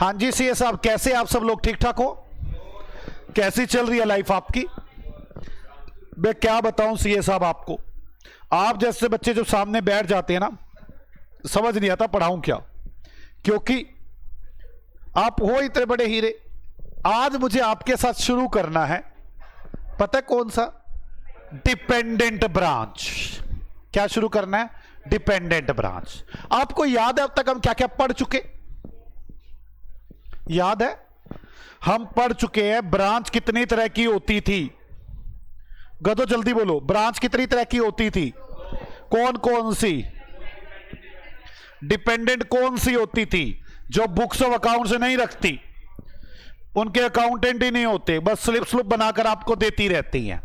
हाँ जी सीए साहब, कैसे आप सब लोग? ठीक ठाक हो? कैसी चल रही है लाइफ आपकी? मैं क्या बताऊं सीए साहब आपको, आप जैसे बच्चे जो सामने बैठ जाते हैं ना, समझ नहीं आता पढ़ाऊं क्या, क्योंकि आप हो इतने बड़े हीरे। आज मुझे आपके साथ शुरू करना है, पता है कौन सा? Dependent branch. क्या शुरू करना है? Dependent branch. आपको याद है अब तक हम क्या क्या पढ़ चुके? याद है? हम पढ़ चुके हैं ब्रांच कितनी तरह की होती थी। गदो जल्दी बोलो, ब्रांच कितनी तरह की होती थी? कौन कौन सी? डिपेंडेंट कौन सी होती थी? जो बुक्स ऑफ अकाउंट से नहीं रखती, उनके अकाउंटेंट ही नहीं होते, बस स्लिप स्लिप बनाकर आपको देती रहती हैं।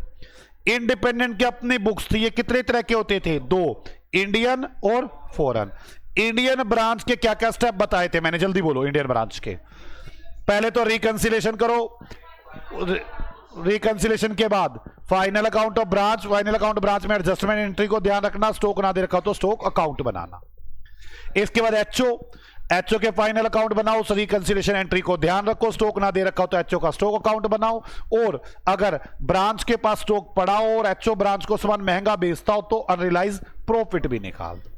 इंडिपेंडेंट की अपनी बुक्स थी। ये कितने तरह के होते थे? दो, इंडियन और फॉरेन। इंडियन ब्रांच के क्या क्या स्टेप बताए थे मैंने? जल्दी बोलो। इंडियन ब्रांच के पहले तो रिकंसिलेशन करो, रिकंसिलेशन के बाद final account of branch. Final account branch में एडजस्टमेंट एंट्री को ध्यान रखना, स्टॉक ना दे रखा तो स्टॉक अकाउंट बनाना। इसके बाद एचओ के फाइनल अकाउंट बनाओ, रिकंसिलेशन एंट्री को ध्यान रखो, स्टॉक ना दे रखा हो तो एचओ का स्टॉक अकाउंट बनाओ। और अगर ब्रांच के पास स्टॉक पड़ा हो और एचओ ब्रांच को सामान महंगा बेचता हो तो अनरियलाइज प्रॉफिट भी निकाल दो।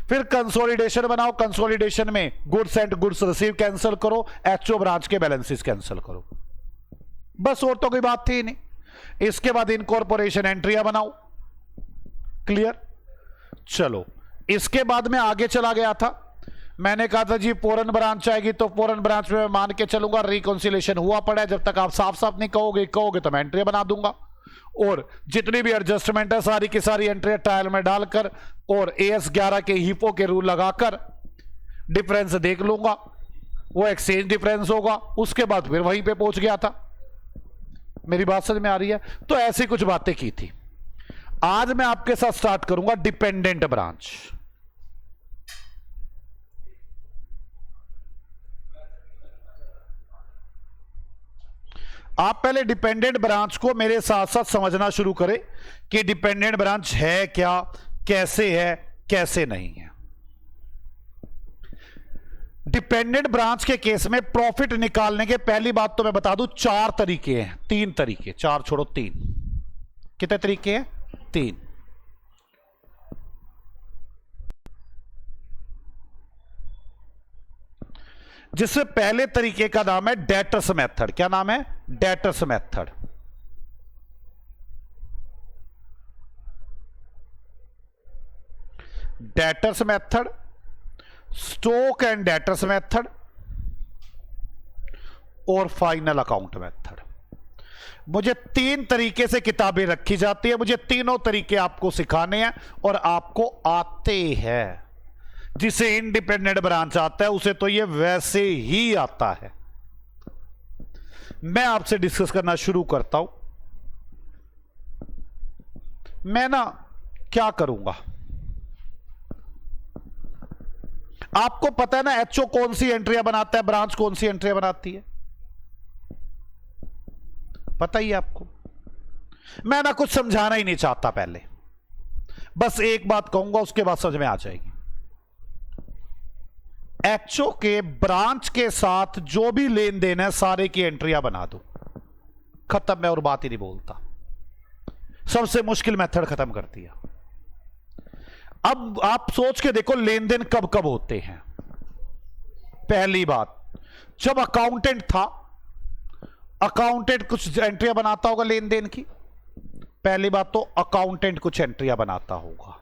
फिर कंसोलिडेशन बनाओ, कंसोलिडेशन में goods and goods receive cancel करो, एचओ ब्रांच के बैलेंसेस कैंसिल करो। बस और तो कोई बात थी नहीं। इसके बाद इनकॉर्पोरेशन एंट्रियां बनाओ। क्लियर? चलो, इसके बाद में आगे चला गया था। मैंने कहा था जी फॉरेन ब्रांच आएगी तो फॉरेन ब्रांच में मैं मान के चलूंगा रिकंसिलेशन हुआ पड़ा है, जब तक आप साफ साफ नहीं कहोगे तो मैं एंट्री बना दूंगा। और जितनी भी एडजस्टमेंट है सारी की सारी एंट्री ट्रायल में डालकर और AS11 के हीपो के रूल लगाकर डिफरेंस देख लूंगा, वो एक्सचेंज डिफरेंस होगा। उसके बाद फिर वहीं पे पहुंच गया था। मेरी बात समझ में आ रही है? तो ऐसी कुछ बातें की थी। आज मैं आपके साथ स्टार्ट करूंगा डिपेंडेंट ब्रांच। आप पहले डिपेंडेंट ब्रांच को मेरे साथ साथ समझना शुरू करें कि डिपेंडेंट ब्रांच है क्या, कैसे है, कैसे नहीं है। डिपेंडेंट ब्रांच के केस में प्रॉफिट निकालने के पहली बात तो मैं बता दूं, 4 तरीके हैं। 3 तरीके, 4 छोड़ो 3। कितने तरीके हैं? 3। जिससे पहले तरीके का नाम है डेटर्स मेथड। क्या नाम है? Debtors method. Debtors method, stock and debtors method और फाइनल अकाउंट मेथड। मुझे 3 तरीके से किताबें रखी जाती है। मुझे तीनों तरीके आपको सिखाने हैं और आपको आते हैं। जिसे इंडिपेंडेंट ब्रांच आता है उसे तो ये वैसे ही आता है। मैं आपसे डिस्कस करना शुरू करता हूं। मैं ना क्या करूंगा, आपको पता है ना एचओ कौन सी एंट्रियां बनाता है, ब्रांच कौन सी एंट्रियां बनाती है? पता ही है आपको। मैं ना कुछ समझाना ही नहीं चाहता, पहले बस एक बात कहूंगा, उसके बाद समझ में आ जाएगी। एचओ के ब्रांच के साथ जो भी लेन देन है सारे की एंट्रियां बना दो, खत्म। मैं और बात ही नहीं बोलता। सबसे मुश्किल मेथड खत्म कर दिया। अब आप सोच के देखो लेन देन कब कब होते हैं। पहली बात, जब अकाउंटेंट था, अकाउंटेंट कुछ एंट्रियां बनाता होगा लेन देन की। पहली बात तो अकाउंटेंट कुछ एंट्रियां बनाता होगा।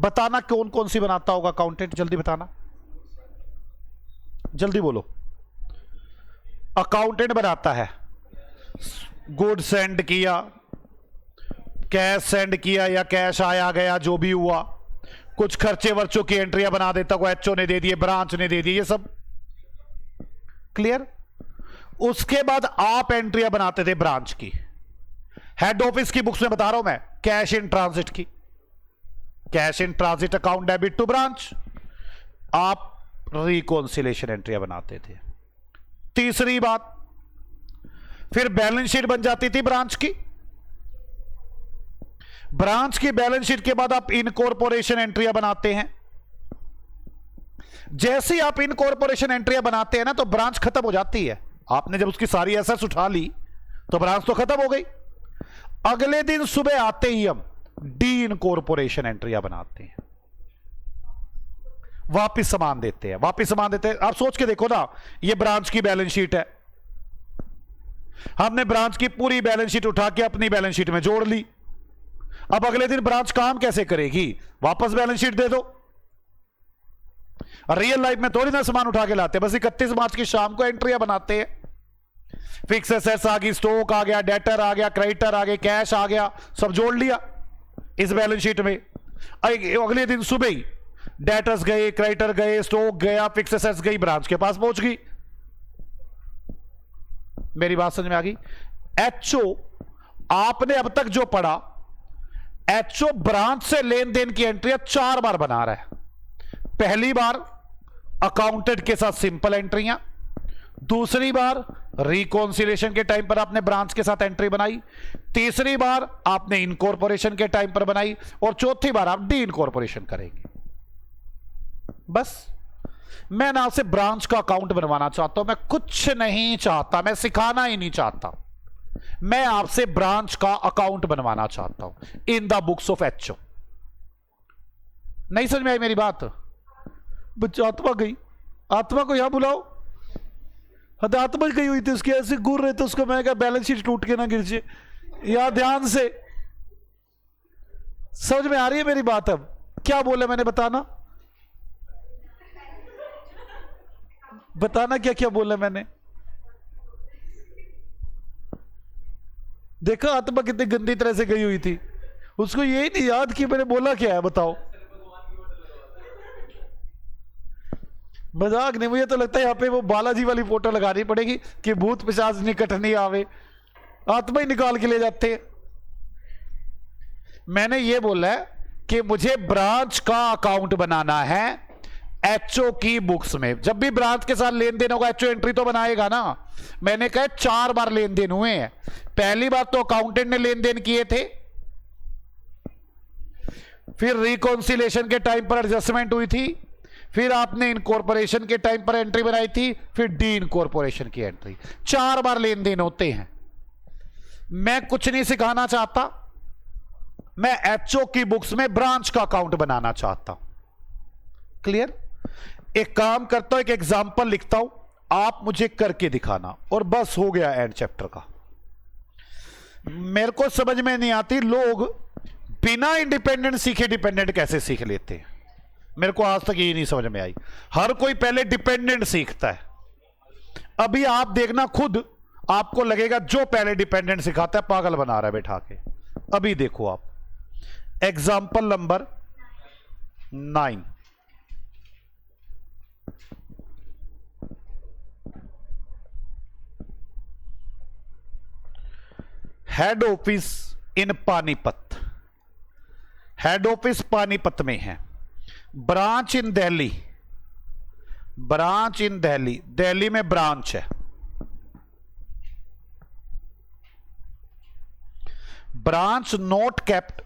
बताना कौन कौन सी बनाता होगा अकाउंटेंट, जल्दी बताना, जल्दी बोलो। अकाउंटेंट बनाता है गुड सेंड किया, कैश सेंड किया या कैश आया गया, जो भी हुआ। कुछ खर्चे वर्चों की एंट्रियां बना देता को एचओ ने दे दिए, ब्रांच ने दे दिए, ये सब क्लियर। उसके बाद आप एंट्रियां बनाते थे ब्रांच की। हेड ऑफिस की बुक्स में बता रहा हूं मैं, कैश इन ट्रांजिट की, cash in transit account debit to branch, आप रिकॉन्सिलेशन एंट्रियां बनाते थे। तीसरी बात, फिर बैलेंस शीट बन जाती थी ब्रांच की। ब्रांच की बैलेंस शीट के बाद आप इनकॉर्पोरेशन एंट्रियां बनाते हैं। जैसे ही आप इनकॉर्पोरेशन एंट्रियां बनाते हैं ना, तो ब्रांच खत्म हो जाती है। आपने जब उसकी सारी एसेट्स उठा ली तो ब्रांच तो खत्म हो गई। अगले दिन सुबह आते ही हम डी इनकॉर्पोरेशन एंट्रियां बनाते हैं, वापिस सामान देते हैं, वापिस सामान देते हैं। आप सोच के देखो ना, ये ब्रांच की बैलेंस शीट है, हमने ब्रांच की पूरी बैलेंस शीट उठा के अपनी बैलेंस शीट में जोड़ ली। अब अगले दिन ब्रांच काम कैसे करेगी? वापस बैलेंस शीट दे दो। रियल लाइफ में थोड़ी ना सामान उठा के लाते, बस 31 मार्च की शाम को एंट्रियां बनाते हैं। फिक्स एसेट्स आ गई, स्टॉक आ गया, डेटर आ गया, क्रेडिटर आ गए, कैश आ गया, सब जोड़ लिया इस बैलेंस शीट में। अगले दिन सुबह ही डेटर्स गए, क्रेडिटर गए, स्टॉक गया, फिक्स एसेट्स गई, ब्रांच के पास पहुंच गई। मेरी बात समझ में आ गई? एचओ आपने अब तक जो पढ़ा, एचओ ब्रांच से लेन देन की एंट्रियां 4 बार बना रहा है। पहली बार अकाउंटेंट के साथ सिंपल एंट्रियां, दूसरी बार रिकॉन्सिलेशन के टाइम पर आपने ब्रांच के साथ एंट्री बनाई, तीसरी बार आपने इनकॉर्पोरेशन के टाइम पर बनाई, और चौथी बार आप डी इनकॉर्पोरेशन करेंगे। बस मैं ना आपसे ब्रांच का अकाउंट बनवाना चाहता हूं, मैं कुछ नहीं चाहता, मैं सिखाना ही नहीं चाहता, मैं आपसे ब्रांच का अकाउंट बनवाना चाहता हूं in the books of HO. नहीं समझ में आई मेरी बात? बच्चा आत्मा गई, आत्मा को यहां बुलाओ। आत्मा गई हुई थी, उसके ऐसे घूर रहे थे, उसको मैंने कहा बैलेंस शीट टूट के ना गिर जाए, यहां ध्यान से। समझ में आ रही है मेरी बात? अब क्या बोला मैंने, बताना बताना क्या क्या बोला मैंने? देखा आत्मा कितनी गंदी तरह से गई हुई थी, उसको यही नहीं याद कि मैंने बोला क्या है। बताओ, मजाक नहीं, मुझे तो लगता है यहां पे वो बालाजी वाली फोटो लगानी पड़ेगी कि भूत पिशाच निकट नहीं आवे, आत्मा ही निकाल के ले जाते हैं। मैंने ये बोला है कि मुझे ब्रांच का अकाउंट बनाना है एचओ की बुक्स में। जब भी ब्रांच के साथ लेन देन होगा, एचओ एंट्री तो बनाएगा ना। मैंने कहा 4 बार लेन देन हुए हैं। पहली बार तो अकाउंटेंट ने लेन देन किए थे, फिर रिकॉन्सिलेशन के टाइम पर एडजस्टमेंट हुई थी, फिर आपने इनकॉर्पोरेशन के टाइम पर एंट्री बनाई थी, फिर डी इनकॉर्पोरेशन की एंट्री। 4 बार लेन देन होते हैं। मैं कुछ नहीं सिखाना चाहता, मैं एचओ की बुक्स में ब्रांच का अकाउंट बनाना चाहता हूं। क्लियर? एक काम करता हूं, एक एग्जाम्पल लिखता हूं, आप मुझे करके दिखाना, और बस हो गया एंड चैप्टर का। मेरे को समझ में नहीं आती लोग बिना इंडिपेंडेंट सीखे डिपेंडेंट कैसे सीख लेते हैं। मेरे को आज तक यही नहीं समझ में आई। हर कोई पहले डिपेंडेंट सीखता है। अभी आप देखना खुद, आपको लगेगा जो पहले डिपेंडेंट सिखाता है पागल बना रहा है बैठा के। अभी देखो आप, example number 9। Head office in Panipat, head office Panipat में है, ब्रांच इन दिल्ली, ब्रांच इन दिल्ली, दिल्ली में ब्रांच है, branch note kept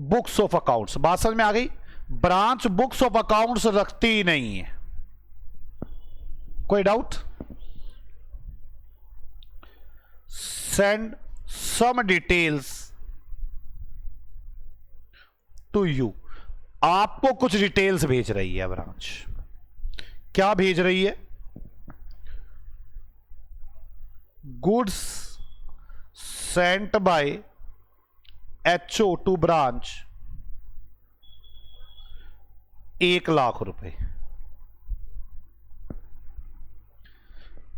books of accounts. बात समझ में आ गई? ब्रांच बुक्स ऑफ अकाउंट्स रखती ही नहीं है। कोई doubt? Send some details to you, आपको कुछ डिटेल्स भेज रही है ब्रांच। क्या भेज रही है? Goods sent by HO to branch 1,00,000 रुपए।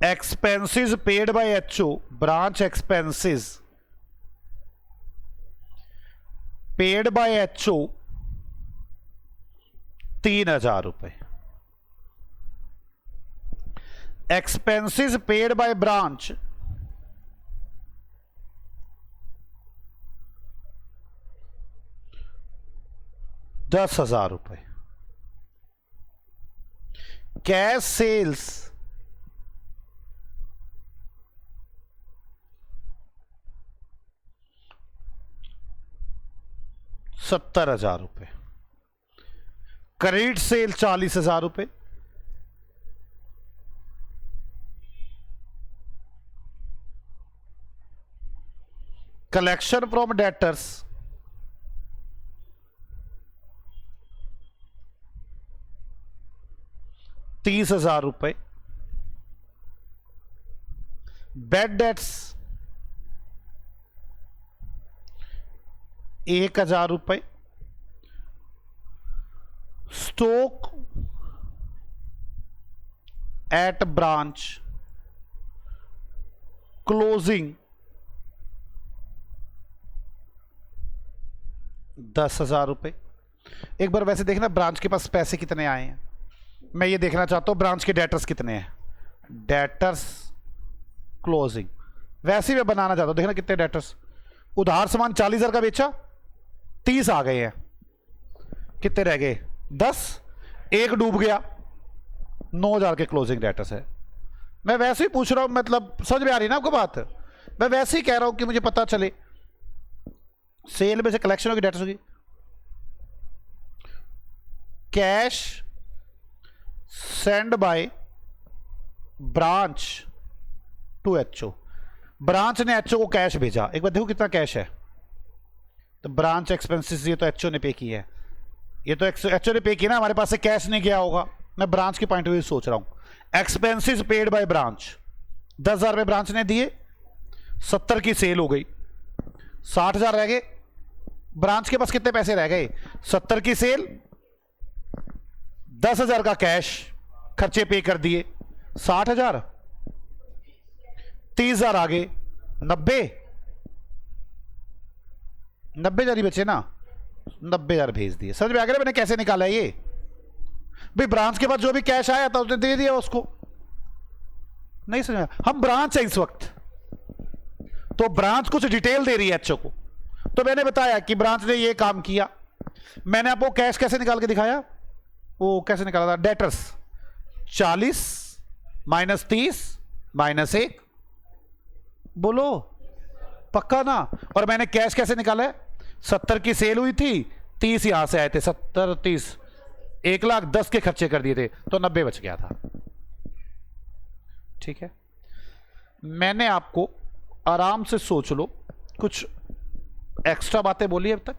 Expenses paid by HO, branch expenses paid by HO 3,000 रुपए। एक्सपेंसेस पेड बाय ब्रांच 10,000 रुपए। कैश सेल्स 70,000 रुपए। क्रेडिट सेल 40,000 रुपए। कलेक्शन फ्रॉम डेटर्स 30,000 रुपए। बैड डेट्स 1,000 रुपए। स्टॉक एट ब्रांच क्लोजिंग 10,000 रुपए। एक बार वैसे देखना ब्रांच के पास पैसे कितने आए हैं, मैं ये देखना चाहता हूं ब्रांच के डेटर्स कितने हैं। डेटर्स क्लोजिंग वैसे ही मैं बनाना चाहता हूं, देखना कितने डेटर्स। उधार सामान 40,000 का बेचा, 30 आ गए हैं, कितने रह गए 10, एक डूब गया, 9,000 के क्लोजिंग डेटर्स है। मैं वैसे ही पूछ रहा हूं, मतलब समझ में आ रही ना आपको बात, मैं वैसे ही कह रहा हूं कि मुझे पता चले सेल में से कलेक्शन होगी, डेटर्स होगी। Cash send by branch to HO, branch ने एचओ को कैश भेजा। एक बार देखो कितना कैश है, तो ब्रांच एक्सपेंसेस ये तो एचओ ने पे की है, ये तो एचओ ने पे की ना, हमारे पास से कैश नहीं गया होगा। मैं ब्रांच के पॉइंट ऑफ व्यू सोच रहा हूं। एक्सपेंसेस पेड बाय ब्रांच 10,000 रुपए ब्रांच ने दिए, 70 की सेल हो गई, 60,000 रह गए। ब्रांच के पास कितने पैसे रह गए, 70 की सेल, 10,000 का कैश, खर्चे पे कर दिए, 60,000, 30,000 आगे, 90,000 ही बचे ना, 90,000 भेज दिए। समझ में आ गया मैंने कैसे निकाला है ये। भाई ब्रांच के पास जो भी कैश आया था उसने दे दिया उसको, नहीं समझ में। हम ब्रांच है इस वक्त, तो ब्रांच कुछ डिटेल दे रही है एचओ को, तो मैंने बताया कि ब्रांच ने ये काम किया। मैंने आपको कैश कैसे निकाल के दिखाया, वो कैसे निकाला था, डेटर्स 40 माइनस 30 माइनस 1, बोलो पक्का ना। और मैंने कैश कैसे निकाला है, 70 की सेल हुई थी, 30 यहां से आए थे, 70 30 1,10,000 के खर्चे कर दिए थे, तो 90 बच गया था। ठीक है, मैंने आपको आराम से सोच लो, कुछ एक्स्ट्रा बातें बोली अब तक,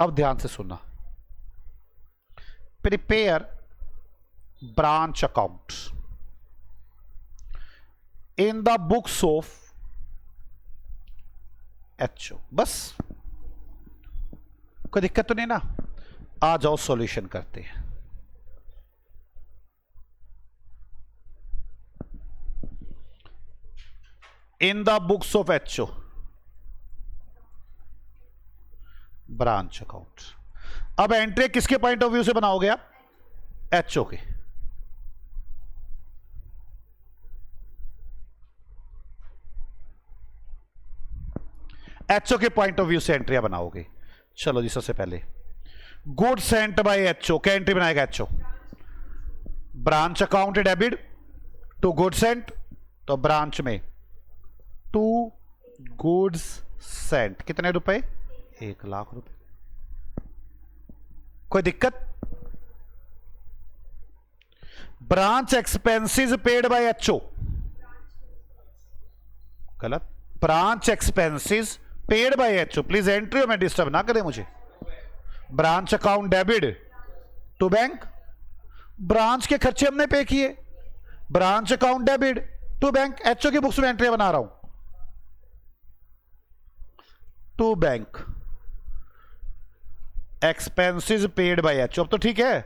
अब ध्यान से सुनना। Prepare branch account in the books of HO. बस कोई दिक्कत तो नहीं ना, आ जाओ सॉल्यूशन करते हैं। In the books of HO branch account. अब एंट्री किसके पॉइंट ऑफ व्यू से बनाओगे आप, एचओ के। एचओ के पॉइंट ऑफ व्यू से एंट्रियां बनाओगे। चलो जी, सबसे पहले गुड सेंट बाय एचओ, क्या एंट्री बनाएगा HO, branch account debit to good sent, तो ब्रांच में टू गुड्स सेंट कितने रुपए, 1,00,000 रुपए। कोई दिक्कत। Branch expenses paid by HO, गलत, branch expenses paid by HO. Please entry में डिस्टर्ब ना करें मुझे। Branch account debit to bank, branch के खर्चे हमने पे किए, branch account debit to bank. HO की बुक्स में एंट्री बना रहा हूं, to bank expenses paid by HO. अब तो ठीक है,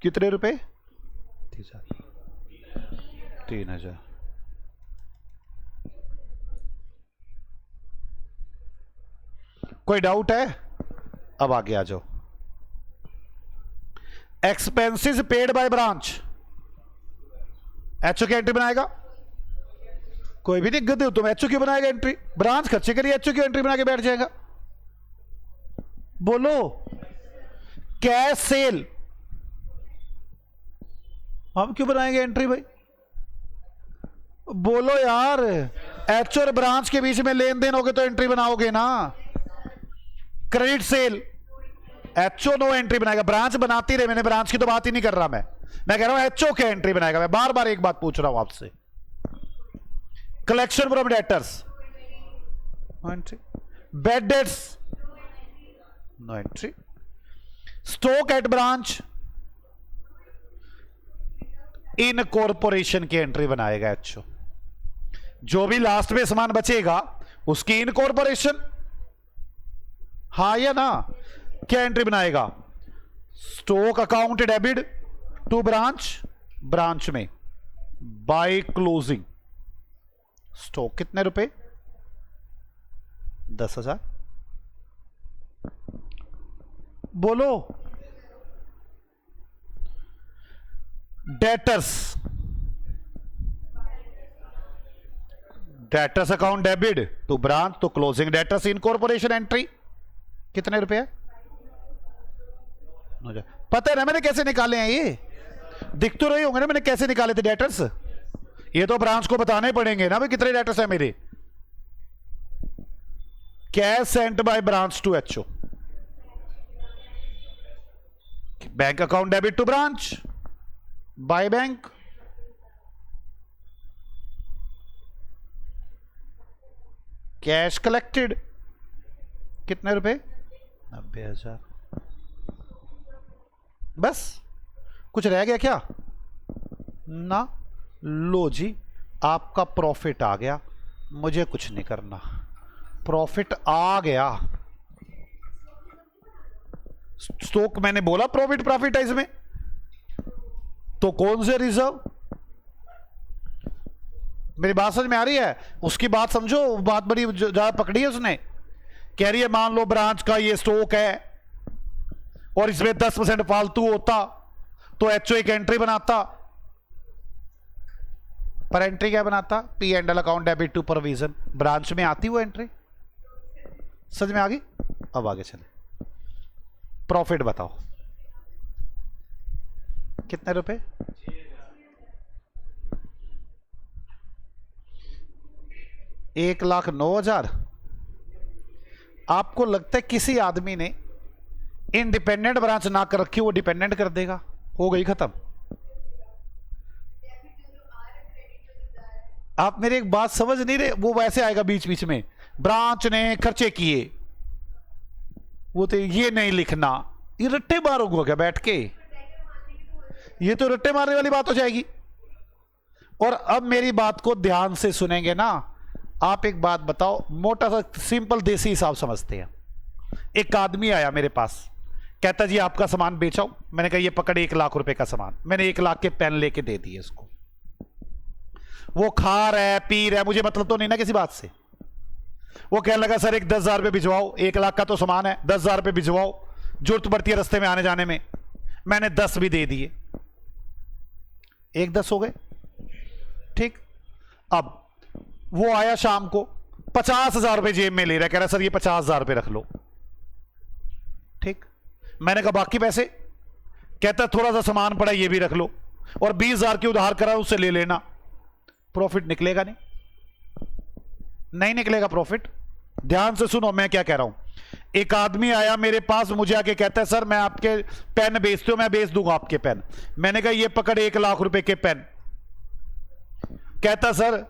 कितने रुपए, 3,000। कोई डाउट है, अब आगे आ जाओ। Expenses paid by branch, HO की एंट्री बनाएगा, कोई भी दिक्कत नहीं, तुम एचओ क्यों बनाएगा एंट्री, ब्रांच खर्चे करिए, एचओ की एंट्री बना के बैठ जाएगा। बोलो कैश सेल, हम क्यों बनाएंगे एंट्री भाई, बोलो यार। एचओ और ब्रांच के बीच में लेन देन होगे तो एंट्री बनाओगे ना, credit sale, HO no entry बनाएगा, ब्रांच बनाती रहे, मैंने ब्रांच की तो बात ही नहीं कर रहा, मैं कह रहा हूं एचओ क्या एंट्री बनाएगा। मैं बार बार एक बात पूछ रहा हूं आपसे, collection from debtors no entry, bad debts no entry, stock at branch incorporation की एंट्री बनाएगा एचओ। जो भी लास्ट में सामान बचेगा उसकी इन कॉर्पोरेशन, हाँ या ना, क्या एंट्री बनाएगा? Stock account debit to branch, branch में बाय क्लोजिंग स्टॉक कितने रुपए? 10,000। बोलो। Debtors, debtors account debit to branch तो क्लोजिंग डेटर्स इनकॉर्पोरेशन एंट्री कितने रुपए है? पता है ना मैंने कैसे निकाले हैं, ये दिख तो रहे होंगे ना मैंने कैसे निकाले थे डेटर्स। ये तो ब्रांच को बताने पड़ेंगे ना भाई कितने डेटर्स है मेरे। Cash sent by branch to HO, bank account debit to branch by bank, cash collected कितने रुपए? 90,000। बस कुछ रह गया क्या? ना। लो जी आपका प्रॉफिट आ गया, मुझे कुछ नहीं करना, प्रॉफिट आ गया। स्टॉक मैंने बोला प्रॉफिट प्रॉफिट है इसमें, तो कौन से रिजर्व? मेरी बात समझ में आ रही है? उसकी बात समझो, बात बड़ी ज्यादा पकड़ी है उसने। कह रही है मान लो ब्रांच का ये स्टॉक है और इसमें 10% फालतू होता तो एचओ एक एंट्री बनाता, पर एंट्री क्या बनाता? P and L account debit to provision. Branch में आती वो एंट्री, समझ में आ गई? अब आगे चले, प्रॉफिट बताओ कितने रुपए? 1,09,000। आपको लगता है किसी आदमी ने इंडिपेंडेंट ब्रांच ना कर रखी वो डिपेंडेंट कर देगा? हो गई खत्म। आप मेरी एक बात समझ नहीं रहे, वो वैसे आएगा बीच बीच में, ब्रांच ने खर्चे किए, वो तो ये नहीं लिखना, ये रट्टे मारूंगा क्या बैठ के? ये तो रट्टे मारने वाली बात हो जाएगी। और अब मेरी बात को ध्यान से सुनेंगे ना। आप एक बात बताओ, मोटा सा सिंपल देसी हिसाब समझते हैं। एक आदमी आया मेरे पास, कहता जी आपका सामान बेचाओ। मैंने कहा ये पकड़ 1 लाख रुपए का सामान। मैंने 1 लाख के पेन लेके दे दिए इसको। वो खा रहा है पी रहा है, मुझे मतलब तो नहीं ना किसी बात से। वो कहने लगा सर एक 10,000 रुपये भिजवाओ, 1 लाख का तो सामान है, 10,000 रुपये भिजवाओ, जरूरत पड़ती है रास्ते में आने जाने में। मैंने 10 भी दे दिए, 1-10 हो गए, ठीक। अब वो आया शाम को, 50,000 रुपये जेब में ले रहा है, कह रहा सर ये 50,000 रुपये रख लो, ठीक। मैंने कहा बाकी पैसे? कहता थोड़ा सा सामान पड़ा ये भी रख लो, और 20,000 की उधार करा उससे ले लेना। प्रॉफिट निकलेगा नहीं? नहीं निकलेगा प्रॉफिट। ध्यान से सुनो मैं क्या कह रहा हूं। एक आदमी आया मेरे पास, मुझे आके कहता है सर मैं आपके पेन बेचते हो, मैं बेच दूंगा आपके पेन। मैंने कहा ये पकड़ 1 लाख रुपए के पेन। कहता सर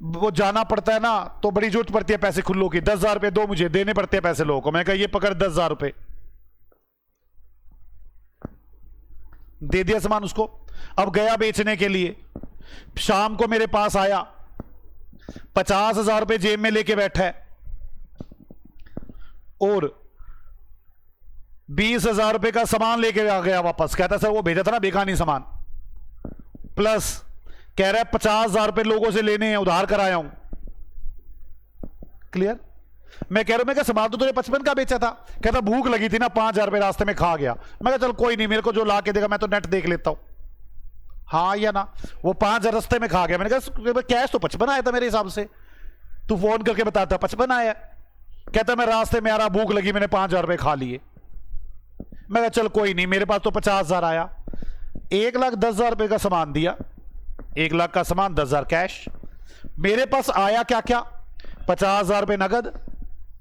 वो जाना पड़ता है ना तो बड़ी जरूरत पड़ती है पैसे खुल्लों की, 10,000 रुपए दो, मुझे देने पड़ते हैं पैसे लोगों को। मैं कहा ये पकड़ 10,000 रुपए, दे दिया सामान उसको। अब गया बेचने के लिए, शाम को मेरे पास आया, 50,000 रुपए जेब में लेके बैठा है और 20,000 रुपए का सामान लेके आ गया वापस। कहता सर वो भेजा था ना बेखानी सामान, प्लस कह रहा है 50,000 रुपए लोगों से लेने हैं, उधार कराया हूं। क्लियर? मैं कह रहा हूं मैं क्या सामान तो तुझे 55 का बेचा था। कहता भूख लगी थी ना, 5,000 रुपए रास्ते में खा गया। मैं कहा चल कोई नहीं, मेरे को जो ला के देगा मैं तो नेट देख लेता हूं, हाँ या ना। वो 5,000 रास्ते में खा गया। मैंने कहा कैश तो 55 आया था मेरे हिसाब से, तू फोन करके बताता 55 आया। कहता मैं रास्ते में आ रहा, भूख लगी, मैंने 5,000 रुपए खा लिए। मैं कहा चल कोई नहीं, मेरे पास तो 50,000 आया। 1,10,000 रुपए का सामान दिया, 1 लाख का सामान, 10,000 कैश। मेरे पास आया क्या क्या? 50,000 रुपए नगद,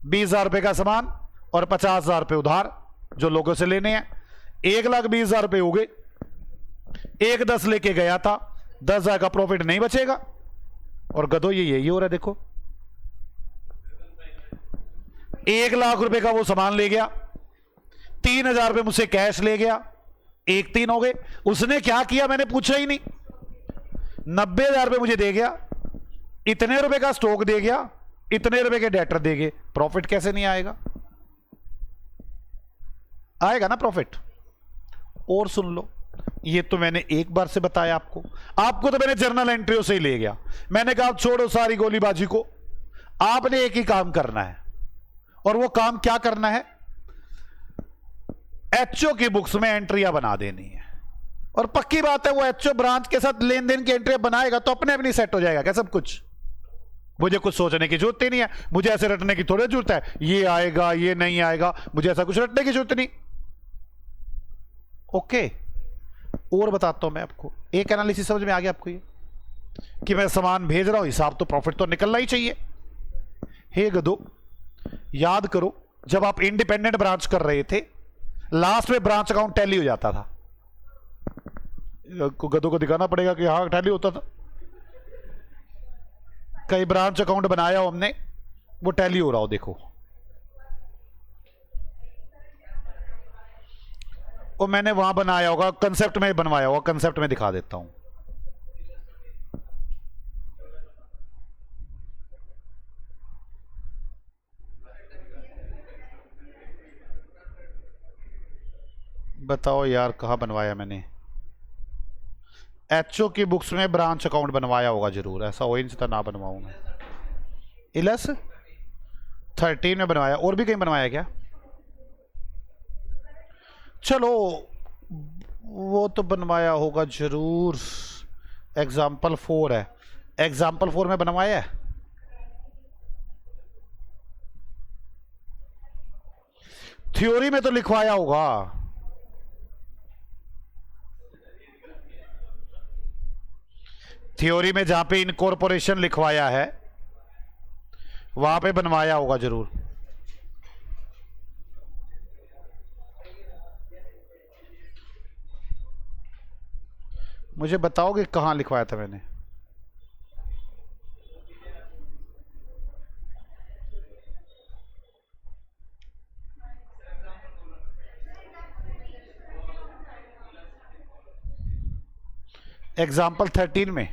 20,000 रुपए का सामान और 50,000 रुपये उधार जो लोगों से लेने हैं। 1,20,000 रुपये हो गए। 1,10 लेके गया था, 10,000 का प्रॉफिट नहीं बचेगा। और गधो ये यही हो रहा है, देखो 1,00,000 रुपए का वो सामान ले गया, 3,000 रुपए मुझसे कैश ले गया, 1,3 हो गए। उसने क्या किया मैंने पूछा ही नहीं, 90,000 रुपए मुझे दे गया, इतने रुपए का स्टॉक दे गया, इतने रुपए के डेटर दे गए। प्रॉफिट कैसे नहीं आएगा? आएगा ना प्रॉफिट। और सुन लो, ये तो मैंने एक बार से बताया आपको तो मैंने जर्नल एंट्रियों से ही ले गया। मैंने कहा छोड़ो सारी गोलीबाजी को, आपने एक ही काम करना है। और वो काम क्या करना है? एचओ की बुक्स में एंट्रियां बना देनी है। और पक्की बात है, वो एचओ ब्रांच के साथ लेन देन की एंट्रियां बनाएगा तो अपने आप नहीं सेट हो जाएगा क्या सब कुछ? मुझे कुछ सोचने की जरूरत ही नहीं है, मुझे ऐसे रटने की थोड़ी जरूरत है, ये आएगा ये नहीं आएगा, मुझे ऐसा कुछ रटने की जरूरत नहीं। ओके, और बताता हूं मैं आपको, एक एनालिसिस समझ में आ गया आपको ये कि मैं सामान भेज रहा हूं, हिसाब तो प्रॉफिट तो निकलना ही चाहिए। हे गधो, याद करो जब आप इंडिपेंडेंट ब्रांच कर रहे थे, लास्ट में ब्रांच अकाउंट टैली हो जाता था। गधों को दिखाना पड़ेगा कि हाँ टैली होता था। कई ब्रांच अकाउंट बनाया हो हमने, वो टैली हो रहा हो, देखो। वो मैंने वहां बनाया होगा, कंसेप्ट में बनवाया होगा, कंसेप्ट में दिखा देता हूं। बताओ यार कहां बनवाया मैंने? एचओ की बुक्स में ब्रांच अकाउंट बनवाया होगा जरूर, ऐसा हो ही नहीं सकता ना बनवाऊं मैं। इलस 13 में बनवाया, और भी कहीं बनवाया क्या? चलो वो तो बनवाया होगा जरूर। एग्जाम्पल 4 है, एग्जाम्पल 4 में बनवाया है। थ्योरी में तो लिखवाया होगा। थ्योरी में जहां पे इनकॉर्पोरेशन लिखवाया है वहां पे बनवाया होगा जरूर। मुझे बताओगे कहां लिखवाया था मैंने? एग्जाम्पल 13 में।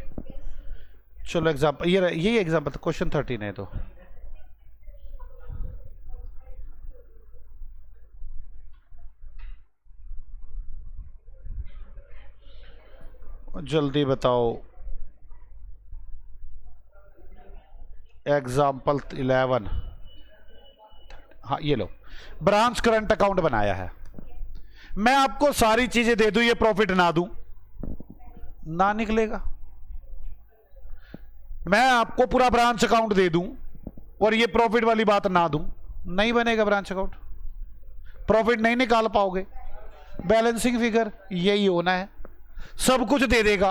चलो एग्जाम्पल ये यही एग्जाम्पल था, क्वेश्चन 13 है तो। जल्दी बताओ। एग्जाम्पल 11, हाँ ये लो, ब्रांच करंट अकाउंट बनाया है। मैं आपको सारी चीजें दे दूं, ये प्रॉफिट ना दूं, ना निकलेगा। मैं आपको पूरा ब्रांच अकाउंट दे दूं और ये प्रॉफिट वाली बात ना दूं, नहीं बनेगा ब्रांच अकाउंट, प्रॉफिट नहीं निकाल पाओगे। बैलेंसिंग फिगर यही होना है। सब कुछ दे देगा,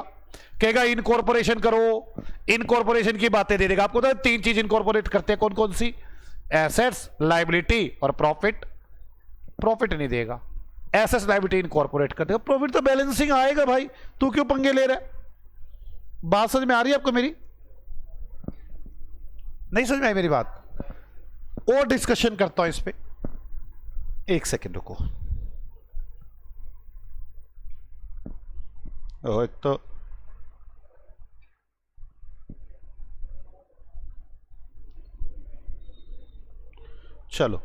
कहेगा इनकॉर्पोरेशन करो, इनकॉर्पोरेशन की बातें दे देगा आपको। तो 3 चीज इनकॉर्पोरेट करते हैं, कौन कौन सी? एसेट्स, लायबिलिटी और प्रॉफिट। प्रॉफिट नहीं देगा, एसेट्स लायबिलिटी इनकॉर्पोरेट कर देगा। प्रॉफिट तो बैलेंसिंग आएगा भाई, तू क्यों पंगे ले रहा है? बात समझ में आ रही है आपको मेरी? नहीं समझ में आई मेरी बात? और डिस्कशन करता हूं इस पे, एक सेकेंड रुको। एक तो चलो,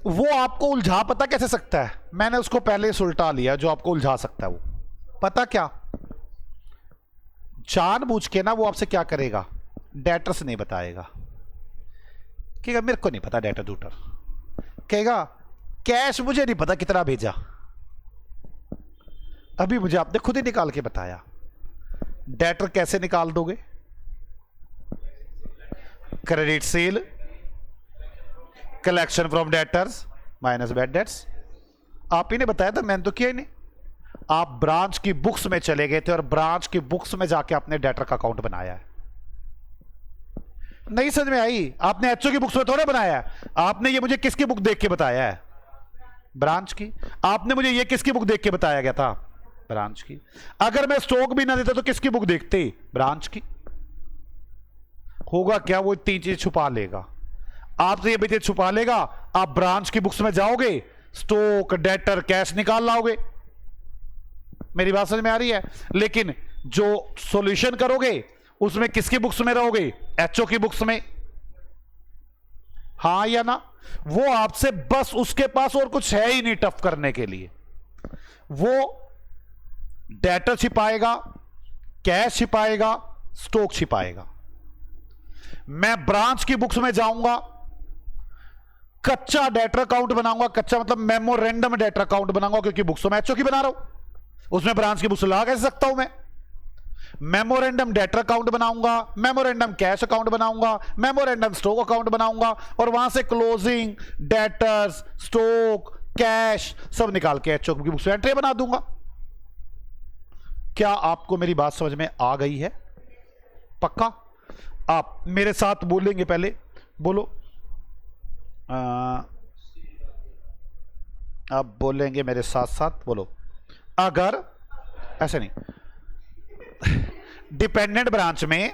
वो आपको उलझा पता कैसे सकता है? मैंने उसको पहले सुलटा लिया जो आपको उलझा सकता है। वो पता क्या, जानबूझ के ना वो आपसे क्या करेगा, डेटर्स नहीं बताएगा। कहेगा मेरे को नहीं पता डेटर डूटर, कहेगा कैश मुझे नहीं पता कितना भेजा, अभी मुझे आपने खुद ही निकाल के बताया। डेटर कैसे निकाल दोगे? Credit sale, collection from debtors minus bad debts. आप ही ने बताया था, मैंने तो किया ही नहीं। आप ब्रांच की बुक्स में चले गए थे और ब्रांच की बुक्स में जाके आपने डेटर का अकाउंट बनाया है। नहीं समझ में आई? आपने एचओ की बुक्स में थोड़ा बनाया है, आपने ये मुझे किसकी बुक देख के बताया है? ब्रांच की। आपने मुझे ये किसकी बुक देख के बताया गया था? ब्रांच की। अगर मैं स्टॉक भी ना देता तो किसकी बुक देखते? ब्रांच की। होगा क्या, वो इतनी चीज छुपा लेगा आपसे, ये चीज छुपा लेगा। आप ब्रांच की बुक्स में जाओगे, स्टॉक, डेटर, कैश निकाल लाओगे। मेरी बात समझ में आ रही है? लेकिन जो सॉल्यूशन करोगे उसमें किसकी बुक्स में रहोगे? एचओ की बुक्स में। हां या ना? वो आपसे बस, उसके पास और कुछ है ही नहीं टफ करने के लिए। वो डेटर छिपाएगा, कैश छिपाएगा, स्टॉक छिपाएगा। मैं ब्रांच की बुक्स में जाऊंगा, कच्चा डेटर अकाउंट बनाऊंगा। कच्चा मतलब मेमोरेंडम डेटर अकाउंट बनाऊंगा, क्योंकि बुक्स तो मैं एचओ की बना रहा हूं, उसमें ब्रांच की बुक्स ला कैसे सकता हूं मैं? मेमोरेंडम डेटर अकाउंट बनाऊंगा, मेमोरेंडम कैश अकाउंट बनाऊंगा, मेमोरेंडम स्टॉक अकाउंट बनाऊंगा, और वहां से क्लोजिंग, डेटर्स, स्टॉक, कैश सब निकाल के एचओ की बुक्स में एंट्री बना दूंगा। क्या आपको मेरी बात समझ में आ गई है? पक्का? आप मेरे साथ बोलेंगे, पहले बोलो। आप बोलेंगे मेरे साथ साथ, बोलो। अगर, ऐसे नहीं, डिपेंडेंट ब्रांच में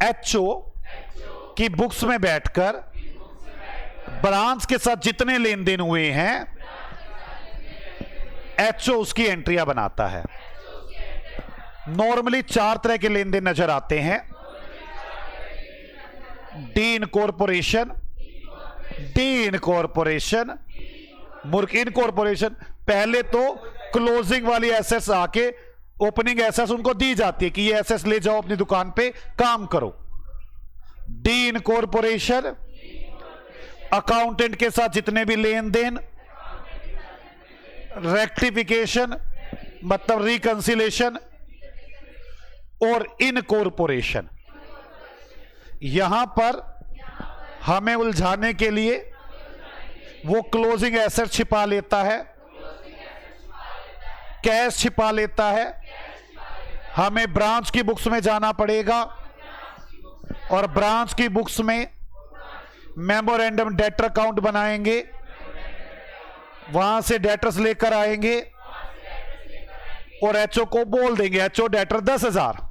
एचओ की बुक्स में बैठकर ब्रांच के साथ जितने लेन देन हुए हैं एचओ उसकी एंट्रियां बनाता है। नॉर्मली 4 तरह के लेन देन नजर आते हैं। D incorporation, incorporation. पहले तो क्लोजिंग वाली एसेट्स आके, ओपनिंग एसेट्स उनको दी जाती है कि ये एसेट्स ले जाओ अपनी दुकान पे काम करो। डी इनकॉर्पोरेशन, अकाउंटेंट के साथ जितने भी लेन देन, रेक्टिफिकेशन मतलब रिकंसिलेशन, और इनकॉर्पोरेशन। यहां पर हमें उलझाने के लिए वो क्लोजिंग एसेट छिपा लेता है, कैश छिपा लेता है। हमें ब्रांच की बुक्स में जाना पड़ेगा, और ब्रांच की बुक्स में मेमोरेंडम डेटर अकाउंट बनाएंगे, वहां से डेटर्स लेकर आएंगे और एचओ को बोल देंगे, एचओ डेटर 10,000।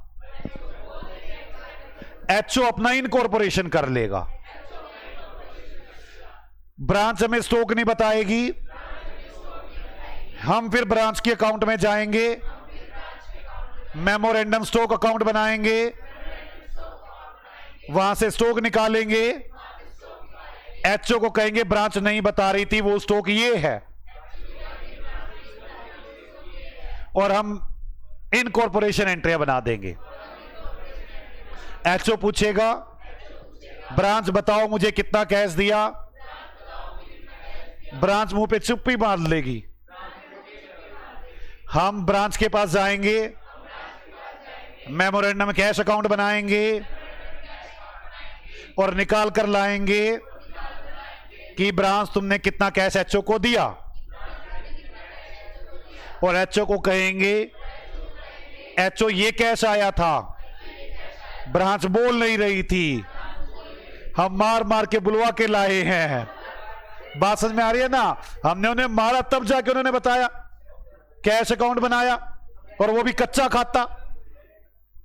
एचओ अपना इनकॉर्पोरेशन कर लेगा। ब्रांच हमें स्टॉक नहीं बताएगी, हम फिर ब्रांच के अकाउंट में जाएंगे, मेमोरेंडम स्टॉक अकाउंट बनाएंगे, वहां से स्टॉक निकालेंगे। एचओ को कहेंगे ब्रांच नहीं बता रही थी, वो स्टॉक ये है, और हम इनकॉर्पोरेशन एंट्रियां बना देंगे। एचओ पूछेगा ब्रांच बताओ मुझे कितना कैश दिया, ब्रांच मुंह पे चुप्पी बांध लेगी। हम ब्रांच के पास जाएंगे, मेमोरेंडम कैश अकाउंट बनाएंगे और निकाल कर लाएंगे कि ब्रांच तुमने कितना कैश एचओ को दिया, और एचओ को कहेंगे एचओ ये कैश आया था, ब्रांच बोल नहीं रही थी, हम मार मार के बुलवा के लाए हैं। बात समझ में आ रही है ना? हमने उन्हें मारा तब जाके उन्होंने बताया, कैश अकाउंट बनाया, और वो भी कच्चा खाता।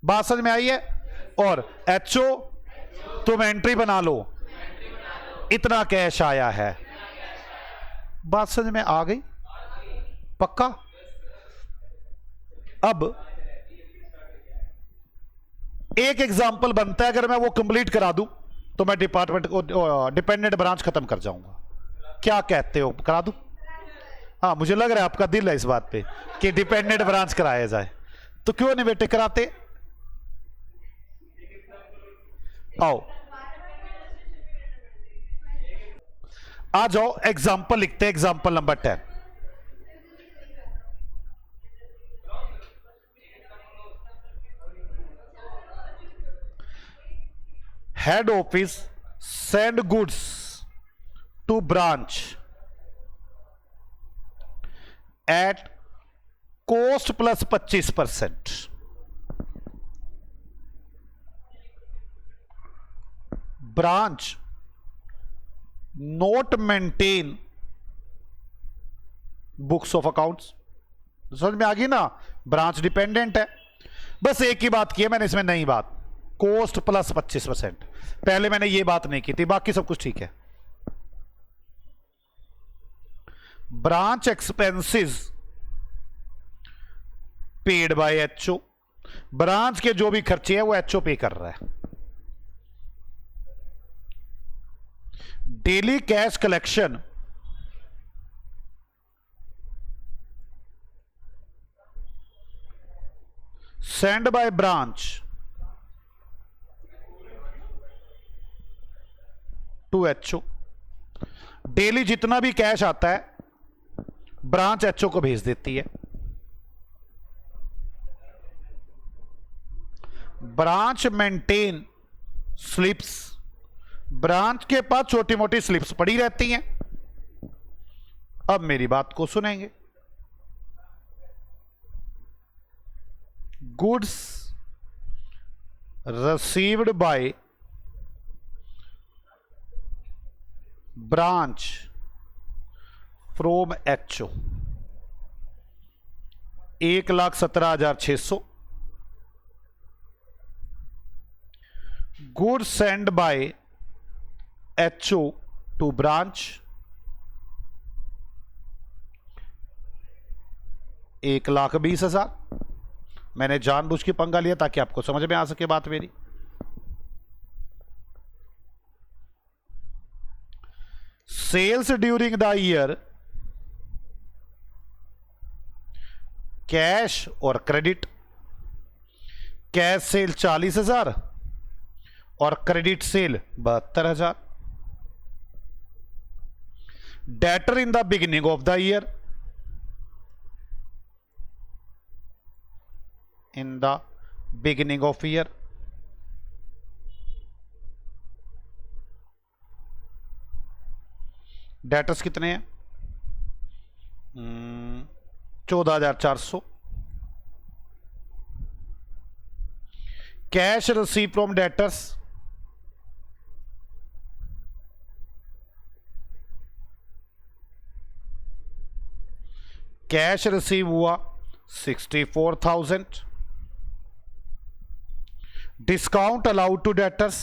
बात समझ में आई है? और एचओ तुम एंट्री बना लो, इतना कैश आया है। बात समझ में आ गई? पक्का? अब एक एग्जाम्पल बनता है, अगर मैं वो कंप्लीट करा दूं तो मैं डिपार्टमेंट को, डिपेंडेंट ब्रांच खत्म कर जाऊंगा। क्या कहते हो, करा दूं? हाँ, मुझे लग रहा है आपका दिल है इस बात पे कि डिपेंडेंट ब्रांच कराया जाए, तो क्यों नहीं बेटे कराते? आओ आ जाओ, एग्जाम्पल लिखते हैं। Example number 10। Head office send goods to branch at cost plus 25%। Branch not maintain books of accounts. समझ में आ गई ना, ब्रांच डिपेंडेंट है। बस एक ही बात की है मैंने इसमें, नई बात, कॉस्ट प्लस 25%। पहले मैंने ये बात नहीं की थी, बाकी सब कुछ ठीक है। Branch expenses paid by HO, branch के जो भी खर्चे हैं वो एचओ पे कर रहा है। Daily cash collection send by branch to HO, daily जितना भी कैश आता है ब्रांच एचओ को भेज देती है। ब्रांच मेंटेन स्लिप्स, ब्रांच के पास छोटी मोटी स्लिप्स पड़ी रहती हैं। अब मेरी बात को सुनेंगे। Goods received by branch from HO 1,17,600, goods sent by HO to branch 1,20,000। मैंने जानबूझ के पंगा लिया ताकि आपको समझ में आ सके बात मेरी। Sales during the year, cash और क्रेडिट। कैश सेल 40,000 और credit sale 72,000। Debtor in the beginning of the year, in the beginning of year, debtors कितने हैं? 14,400। Cash receive from debtors, cash receive हुआ 64,000। Discount allowed to debtors,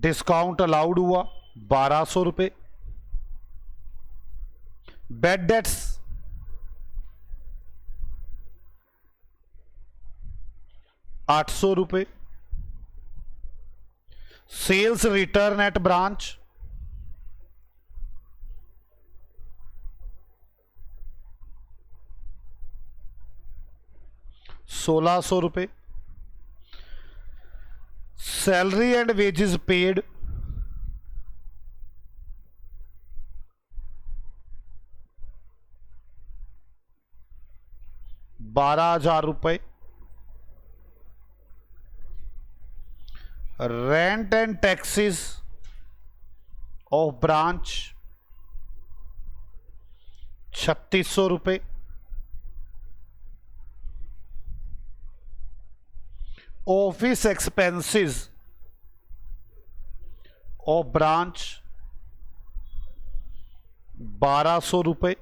discount allowed हुआ 1,200 रुपए। Bad debts 800 रुपए। Sales return at branch 1,600 रुपए। Salary and wages paid 12,000 रुपए। Rent and taxes of branch 3,600 रुपए। Office expenses of branch 1,200 रुपए।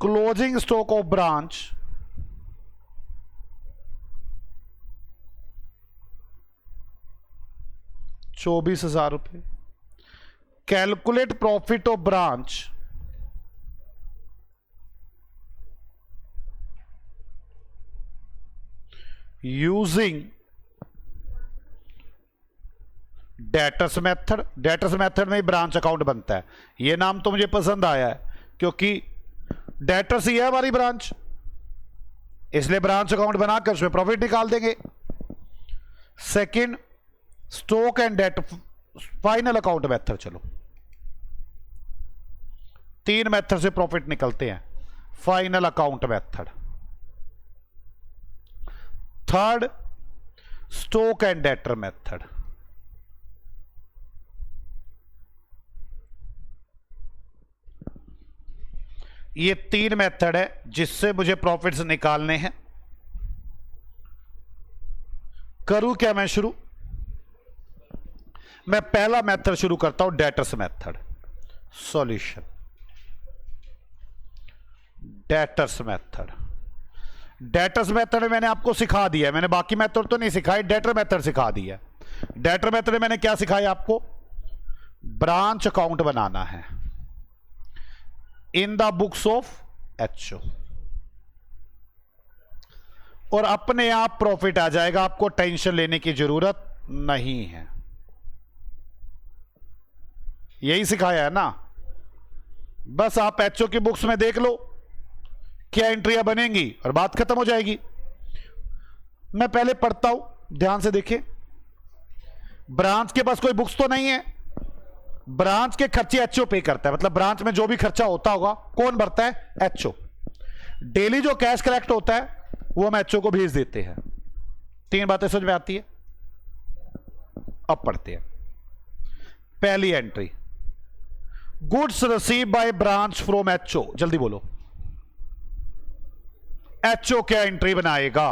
Closing stock of branch 24,000 रुपए। Calculate profit of branch using debtors method. Debtors method में ही branch account बनता है। यह नाम तो मुझे पसंद आया है क्योंकि डेटर्स ही है हमारी ब्रांच, इसलिए ब्रांच अकाउंट बनाकर उसमें प्रॉफिट निकाल देंगे। Second, stock and debt final account method. चलो 3 मेथड से प्रॉफिट निकलते हैं। Final account method. Third, stock and debtor method. ये 3 मेथड है जिससे मुझे प्रॉफिट्स निकालने हैं। करूं क्या मैं शुरू? मैं पहला मेथड शुरू करता हूं, debtors method. Solution debtors method. Debtors method मैंने आपको सिखा दिया है, मैंने बाकी मेथड तो नहीं सिखाई, डेटर मेथड सिखा दिया। डेटर मेथड में मैंने क्या सिखाया आपको? ब्रांच अकाउंट बनाना है in the books of HO, और अपने आप प्रॉफिट आ जाएगा, आपको टेंशन लेने की जरूरत नहीं है। यही सिखाया है ना? बस आप एचओ की बुक्स में देख लो क्या एंट्रियां बनेंगी और बात खत्म हो जाएगी। मैं पहले पढ़ता हूं, ध्यान से देखें। ब्रांच के पास कोई बुक्स तो नहीं है, ब्रांच के खर्चे एचओ पे करता है, मतलब ब्रांच में जो भी खर्चा होता होगा कौन भरता है? एचओ। डेली जो कैश कलेक्ट होता है वो हम एचओ को भेज देते हैं। 3 बातें समझ में आती है? अब पढ़ते हैं। पहली entry, goods receive by branch from HO. जल्दी बोलो, एचओ क्या एंट्री बनाएगा?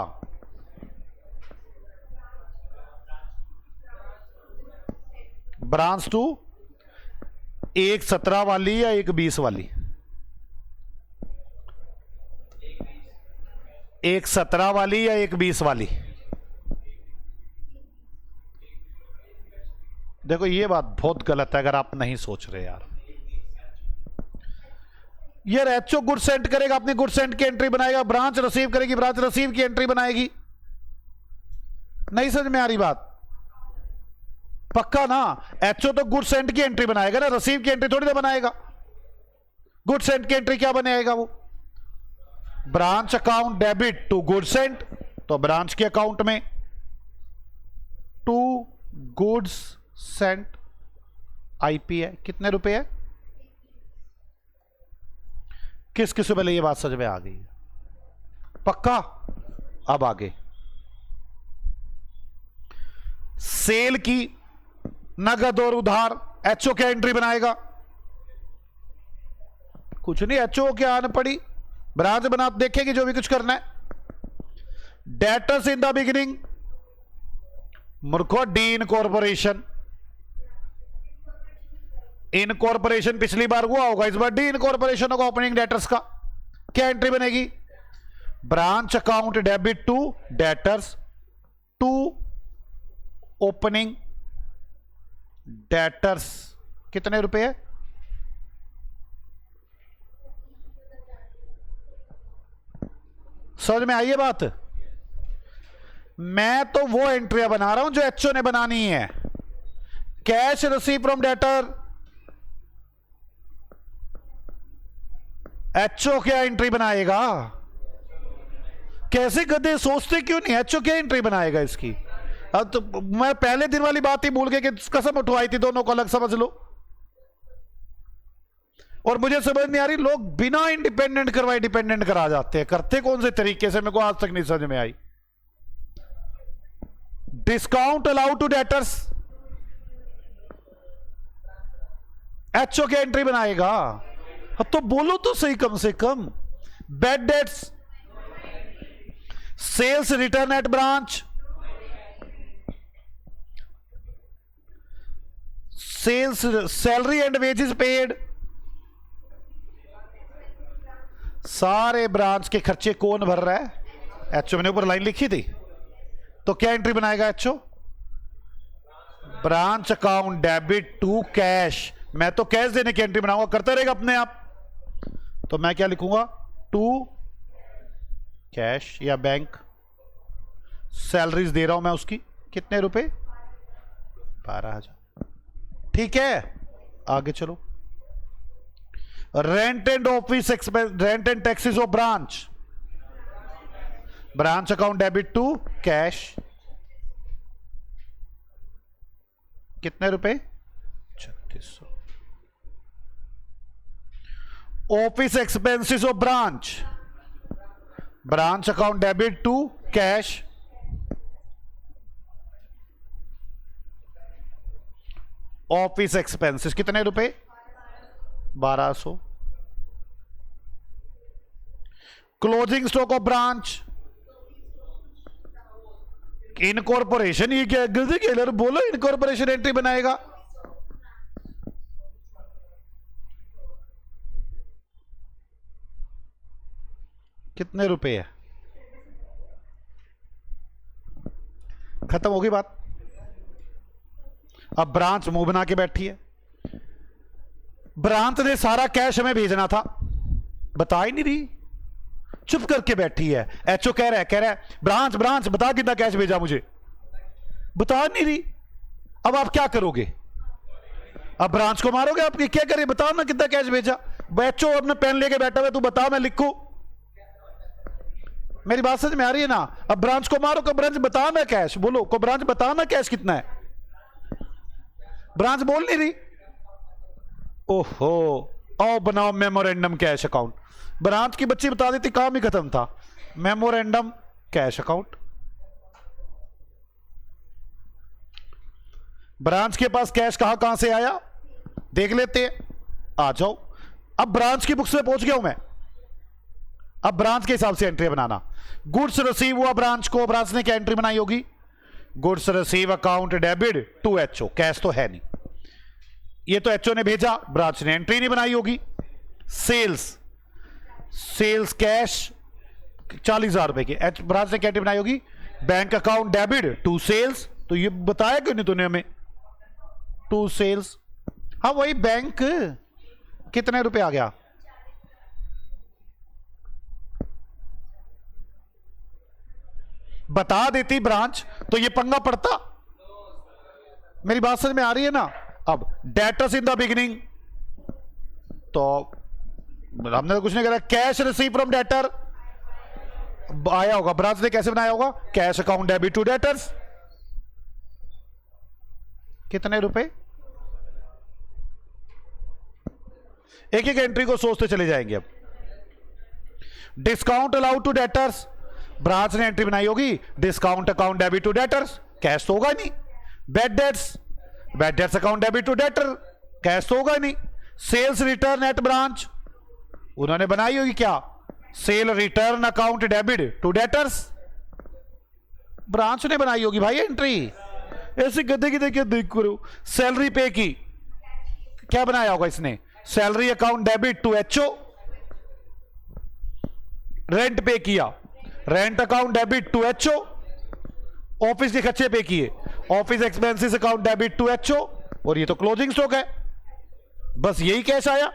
ब्रांच टू, एक 17 वाली या एक 20 वाली? एक 17 वाली या एक 20 वाली? देखो ये बात बहुत गलत है अगर आप नहीं सोच रहे यार। यार एचओ गुड सेंड करेगा, अपनी गुड सेंड की एंट्री बनाएगा, ब्रांच रिसीव करेगी, ब्रांच रिसीव की एंट्री बनाएगी। नहीं समझ में आ रही बात? पक्का ना? एचओ तो गुड सेंड की एंट्री बनाएगा ना, रिसीव की एंट्री थोड़ी ना बनाएगा। गुड सेंड की एंट्री क्या बनाएगा वो? Branch account debit to good send, तो ब्रांच के अकाउंट में टू गुड्स सेंट आईपी है, कितने रुपए है? किस किस पहले ये बात समझ में आ गई? पक्का? अब आगे सेल की नगद और उधार, एचओ क्या एंट्री बनाएगा? कुछ नहीं, एचओ क्या आने पड़ी, ब्रांच बना देखेगी जो भी कुछ करना है। डेटर्स इन द बिगिनिंग, मूर्खो डी इनकॉर्पोरेशन। इनकॉर्पोरेशन पिछली बार हुआ होगा, इस बार डी इनकॉर्पोरेशन होगा ओपनिंग डेटर्स का। क्या एंट्री बनेगी? Branch account debit to debtors to opening debtors, कितने रुपए है? समझ में आई है बात? मैं तो वो एंट्रियां बना रहा हूं जो एचओ ने बनानी है। Cash receive from debtor, HO क्या एंट्री बनाएगा? कैसे गधे सोचते क्यों नहीं? एचओ क्या एंट्री बनाएगा इसकी? अब तो मैं पहले दिन वाली बात ही भूल गया कि कसम उठवाई थी, दोनों को अलग समझ लो। और मुझे समझ नहीं आ रही, लोग बिना इंडिपेंडेंट करवाए डिपेंडेंट करा जाते हैं। करते कौन से तरीके से, मेरे को आज तक नहीं समझ में आई। Discount allowed to debtors, HO क्या एंट्री बनाएगा? अब तो बोलो तो सही कम से कम। Bad debts, sales return at branch, sales salary and wages paid, सारे ब्रांच के खर्चे कौन भर रहा है? एचओ। मैंने ऊपर लाइन लिखी थी, तो क्या एंट्री बनाएगा HO? Branch account debit to cash. मैं तो कैश देने की एंट्री बनाऊंगा, करता रहेगा अपने आप। तो मैं क्या लिखूंगा? टू कैश या बैंक। सैलरीज दे रहा हूं मैं उसकी, कितने रुपए? 12,000। ठीक है, आगे चलो। Rent and office expense, rent and taxes of branch, branch account debit to cash, कितने रुपए? 3600। Office expenses of branch, branch account debit to cash, office expenses कितने रुपए? 1200। Closing stock of branch, incorporation, ये क्या गलती क्या बोलो, इनकॉर्पोरेशन एंट्री बनाएगा। कितने रुपए है? खत्म होगी बात। अब ब्रांच मुंह बना के बैठी है। ब्रांच ने सारा कैश हमें भेजना था, बता ही नहीं रही, चुप करके बैठी है। एचओ कह रहा है ब्रांच ब्रांच बता कितना कैश भेजा मुझे, बता नहीं रही। अब आप क्या करोगे? अब ब्रांच को मारोगे? आप क्या करें? बताओ ना कितना कैश भेजा। एचओ अपना पेन लेके बैठा हुआ, तू बता मैं लिखूं? मेरी बात समझ में आ रही है ना? अब ब्रांच को मारो, को ब्रांच बता ना कैश, बोलो को ब्रांच बता ना कैश कितना है। ब्रांच बोल नहीं रही। ओहो, आओ बनाओ मेमोरेंडम कैश अकाउंट। ब्रांच की बच्ची बता देती, काम ही खत्म था। Memorandum cash account. ब्रांच के पास कैश कहां कहां से आया देख लेते हैं। आ जाओ। अब ब्रांच की बुक्स में पहुंच गया हूं मैं। अब ब्रांच के हिसाब से एंट्री बनाना। गुड्स रिसीव हुआ ब्रांच को, ब्रांच ने क्या एंट्री बनाई होगी? Goods receive account debit to HO. Cash तो है नहीं, ये तो एचओ ने भेजा, ब्रांच ने एंट्री नहीं बनाई होगी। सेल्स कैश 40,000 रुपए की, ब्रांच ने क्या एंट्री बनाई होगी? Bank account debit to sales. तो ये बताया क्यों नहीं तूने हमें? टू सेल्स, हाँ वही बैंक। कितने रुपए आ गया? बता देती ब्रांच तो ये पंगा पड़ता। मेरी बात समझ में आ रही है ना? अब डेटर्स इन द बिगिनिंग, तो हमने तो कुछ नहीं करा। कैश रिसीव फ्रॉम डेटर आया होगा, ब्रांच ने कैसे बनाया होगा? Cash account debit to debtors. कितने रुपए? एक एक एंट्री को सोचते चले जाएंगे। अब discount allowed to debtors, branch ने एंट्री बनाई होगी discount account debit to debtors. Cash तो होगा नहीं। Bad debts account debit to debtor. Cash तो होगा नहीं। सेल्स रिटर्न एट ब्रांच, उन्होंने बनाई होगी क्या? Sale return account debit to debtors. Branch ने बनाई होगी भाई एंट्री। ऐसे गद्दे की देखिए, देख करो। सैलरी पे की, क्या बनाया होगा इसने? Salary account debit to HO. Rent pay किया, rent account debit to HO. Office के खर्चे पे किए, office expenses account debit to HO. और ये तो क्लोजिंग स्टॉक है, बस यही कैश आया।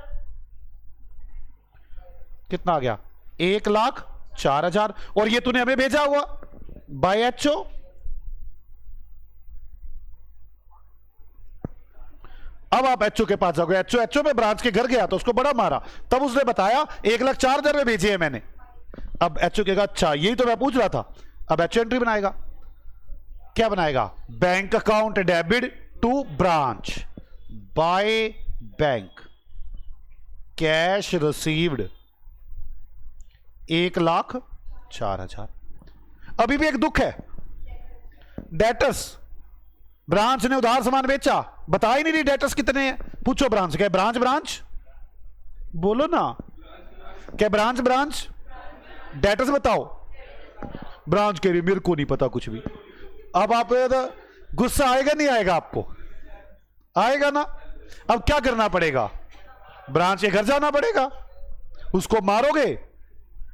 कितना आ गया? 1,04,000। और ये तूने हमें भेजा हुआ बाय एचओ। अब आप एचओ के पास जाओगे। एचओ में ब्रांच के घर गया तो उसको बड़ा मारा, तब उसने बताया 1,04,000 में भेजे हैं मैंने। अब एचओ कहेगा अच्छा यही तो मैं पूछ रहा था। अब एचओ एंट्री बनाएगा, क्या बनाएगा? Bank account debit to branch by bank, cash received 1,04,000। अभी भी एक दुख है, डेटर्स, ब्रांच ने उधार सामान बेचा, बता ही नहीं रही डेटर्स कितने हैं। पूछो ब्रांच, क्या ब्रांच बोलो ना, क्या ब्रांच डेटर्स बताओ। ब्रांच कह रही मेरे को नहीं पता कुछ भी। अब आप गुस्सा आएगा नहीं आएगा? आपको आएगा ना। अब क्या करना पड़ेगा? ब्रांच के घर जाना पड़ेगा, उसको मारोगे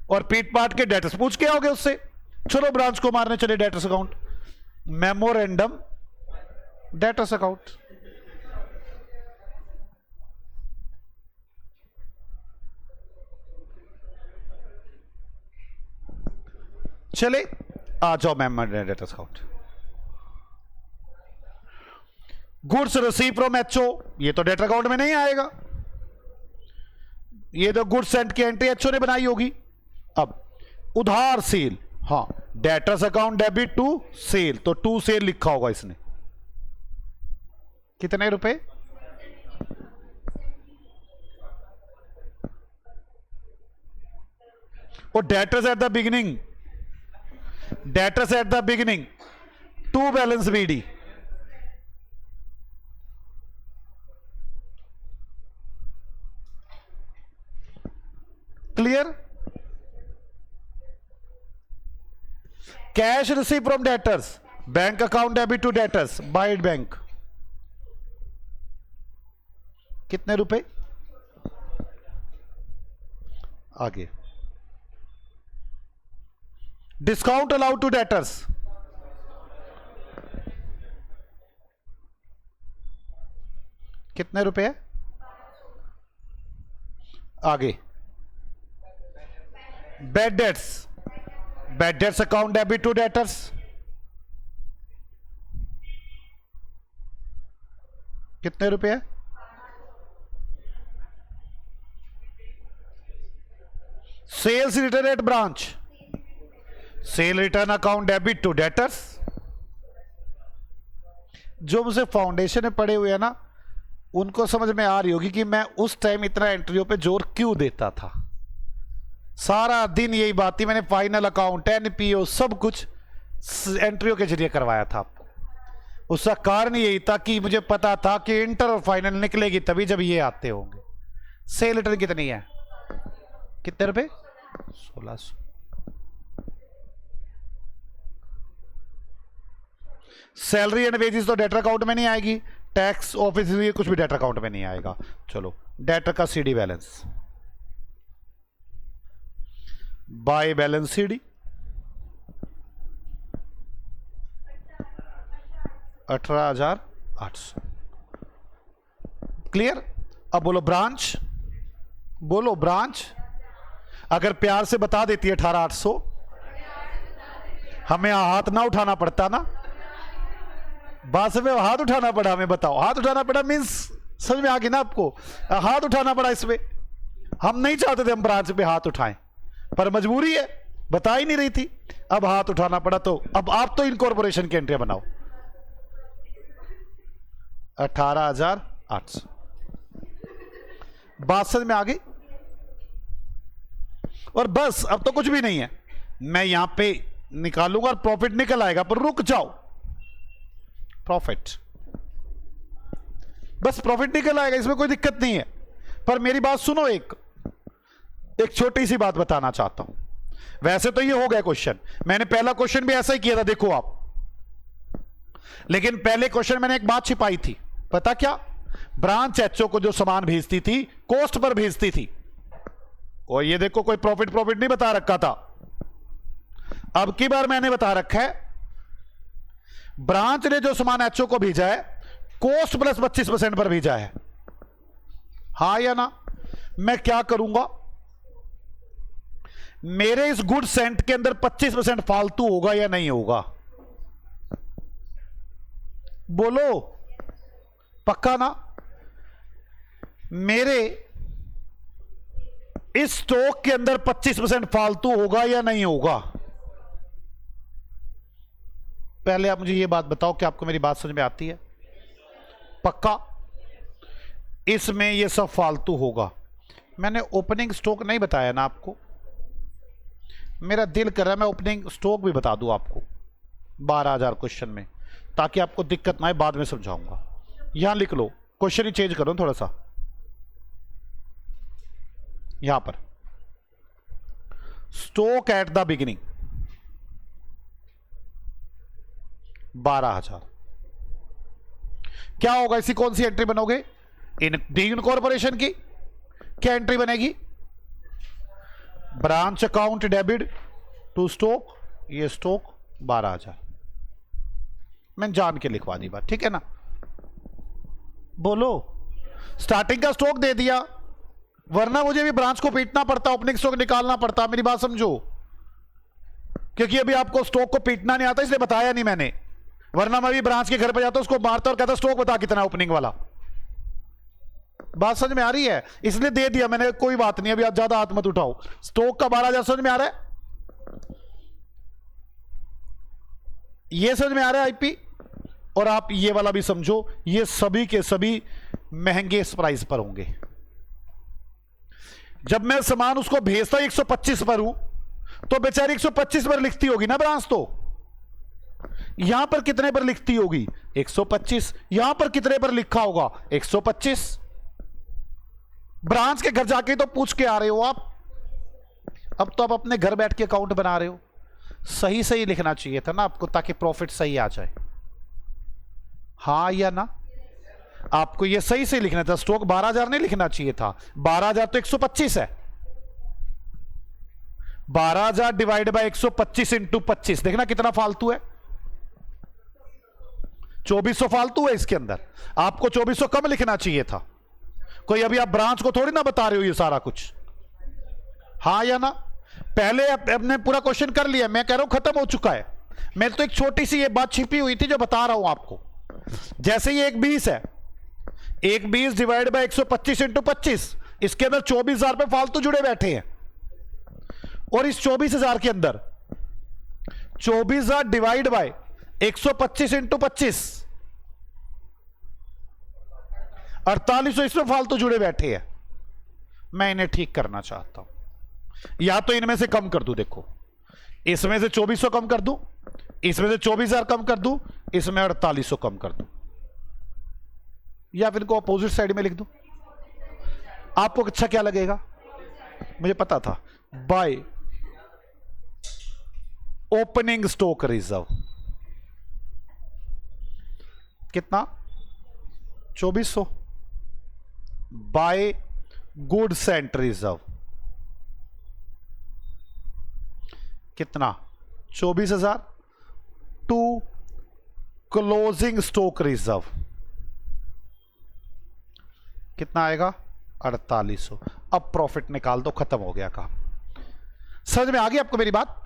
और पीट पाट के डेटर्स पूछ के आओगे उससे। चलो ब्रांच को मारने चले debtors account, memorandum debtors account. चले आ जाओ memorandum debtors account. Goods receive from HO, ये तो डेटर अकाउंट में नहीं आएगा, ये तो गुड्स सेंट की एंट्री एचओ ने बनाई होगी। अब उधार सेल, हाँ debtors account debit to sale, तो टू सेल लिखा होगा इसने। कितने रुपए? और debtors at the beginning to balance BD. Clear? Cash receive from debtors, bank account debit to debtors by bank, कितने रुपए? आगे डिस्काउंट अलाउड टू डेटर्स, कितने रुपए? आगे bad debts, bad debts account debit to debtors, कितने रुपए? Sales return at branch, sale return account debit to debtors. जो मुझे फाउंडेशन में पढ़े हुए हैं ना, उनको समझ में आ रही होगी कि मैं उस टाइम इतना एंट्रियों पे जोर क्यों देता था। सारा दिन यही बात थी, मैंने फाइनल अकाउंट, एनपीओ, सब कुछ एंट्रियों के जरिए करवाया था आपको। उसका कारण यही था कि मुझे पता था कि इंटर और फाइनल निकलेगी तभी जब ये आते होंगे। सेल रिटर्न कितनी है? कितने रुपए? 1600। सैलरी एंड वेजेस तो डेटर अकाउंट में नहीं आएगी, टैक्स ऑफिस ये कुछ भी डेटर अकाउंट में नहीं आएगा। चलो डेटर का CD balance, by balance CD 18,800। Clear? अब बोलो ब्रांच, बोलो ब्रांच। अगर प्यार से बता देती है 18,800, हमें हाथ ना उठाना पड़ता ना। बात में हाथ उठाना पड़ा, हमें बताओ। हाथ उठाना पड़ा मीन्स समझ में आ गई ना आपको? हाथ उठाना पड़ा इसमें। हम नहीं चाहते थे हम ब्रांच पे हाथ उठाएं, पर मजबूरी है, बता ही नहीं रही थी, अब हाथ उठाना पड़ा। तो अब आप तो इनकॉर्पोरेशन की एंट्री बनाओ। 18,800। बात समझ में आ गई? और बस अब तो कुछ भी नहीं है, मैं यहां पे निकालूंगा और प्रॉफिट निकल आएगा। पर रुक जाओ, प्रॉफिट, बस प्रॉफिट निकल आएगा, इसमें कोई दिक्कत नहीं है। पर मेरी बात सुनो, एक छोटी सी बात बताना चाहता हूं। वैसे तो ये हो गया क्वेश्चन, मैंने पहला क्वेश्चन भी ऐसा ही किया था, देखो आप। लेकिन पहले क्वेश्चन मैंने एक बात छिपाई थी, पता क्या? ब्रांच एचओ को जो सामान भेजती थी कॉस्ट पर भेजती थी, और ये देखो कोई प्रॉफिट नहीं बता रखा था। अब की बार मैंने बता रखा है, ब्रांच ने जो सामान एचओ को भेजा है कॉस्ट प्लस 25% पर भेजा है, हां या ना? मैं क्या करूंगा, मेरे इस गुड सेंट के अंदर 25% फालतू होगा या नहीं होगा? बोलो, पक्का ना? मेरे इस स्टॉक के अंदर 25% फालतू होगा या नहीं होगा? पहले आप मुझे यह बात बताओ कि आपको मेरी बात समझ में आती है? पक्का इसमें यह सब फालतू होगा। मैंने ओपनिंग स्टॉक नहीं बताया ना आपको, मेरा दिल कर रहा है मैं ओपनिंग स्टॉक भी बता दूं आपको 12,000 क्वेश्चन में, ताकि आपको दिक्कत ना आए, बाद में समझाऊंगा। यहां लिख लो, क्वेश्चन ही चेंज करो थोड़ा सा। यहां पर स्टॉक एट द बिगिनिंग 12,000, क्या होगा? इसी कौन सी एंट्री बनोगे? इनकॉर्पोरेशन की क्या एंट्री बनेगी? Branch account debit to stock, ये स्टॉक 12,000। मैंने जान के लिखवा दी बात, ठीक है ना? बोलो, स्टार्टिंग का स्टॉक दे दिया, वरना मुझे भी ब्रांच को पीटना पड़ता, ओपनिंग स्टॉक निकालना पड़ता। मेरी बात समझो, क्योंकि अभी आपको स्टॉक को पीटना नहीं आता, इसलिए बताया नहीं मैंने। वरना मैं भी ब्रांच के घर पे जाता, उसको मारता और कहता स्टॉक बता कितना ओपनिंग वाला। बात समझ में आ रही है? इसलिए दे दिया मैंने, कोई बात नहीं, अभी आप ज्यादा हाथ मत उठाओ। स्टॉक का 12,000 समझ में आ रहा है? ये समझ में आ रहा है आईपी? और आप ये वाला भी समझो, ये सभी के सभी महंगे इस प्राइस पर होंगे। जब मैं सामान उसको भेजता 125 पर हूं, तो बेचारी 125 पर लिखती होगी ना ब्रांच, तो यहां पर कितने पर लिखती होगी? 125। यहां पर कितने पर लिखा होगा? 125। ब्रांच के घर जाके तो पूछ के आ रहे हो आप। अब तो आप अपने घर बैठ के अकाउंट बना रहे हो। सही सही लिखना चाहिए था ना आपको, ताकि प्रॉफिट सही आ जाए। हाँ या ना? आपको ये सही सही लिखना था, स्टॉक 12,000 नहीं लिखना चाहिए था। 12,000 तो 125 है। 12,000 डिवाइड बाय 125 इंटू 25, देखना कितना फालतू है। 2400 फालतू है इसके अंदर। आपको 2400 कम लिखना चाहिए था। कोई अभी आप ब्रांच को थोड़ी ना बता रहे हो ये सारा कुछ। हाँ या ना? पहले आपने पूरा क्वेश्चन कर लिया, मैं कह रहा हूं खत्म हो चुका है। मैं तो एक छोटी सी ये बात छिपी हुई थी जो बता रहा हूं आपको। जैसे ये एक 20 है, एक 20 डिवाइड बाय 125 इंटू 25, इसके अंदर 24,000 रुपए फालतू जुड़े बैठे हैं। और इस 24,000 के अंदर 24,000 डिवाइड बाय 125 इंटू 25, 4800 इसमें फालतू जुड़े बैठे हैं। मैं इन्हें ठीक करना चाहता हूं। या तो इनमें से कम कर दूं, देखो इसमें से 2400 कम कर दूं, इसमें से 24,000 कम कर दूं, इसमें 4800 कम कर दूं, या फिर इनको अपोजिट साइड में लिख दूं। आपको अच्छा क्या लगेगा? मुझे पता था। बाय ओपनिंग स्टॉक रिजर्व कितना? 2400 बाय गुड्स एंड रिजर्व कितना? 24,000 टू क्लोजिंग स्टॉक रिजर्व कितना आएगा? 4800। अब प्रॉफिट निकाल दो, खत्म हो गया काम। समझ में आ गई आपको मेरी बात?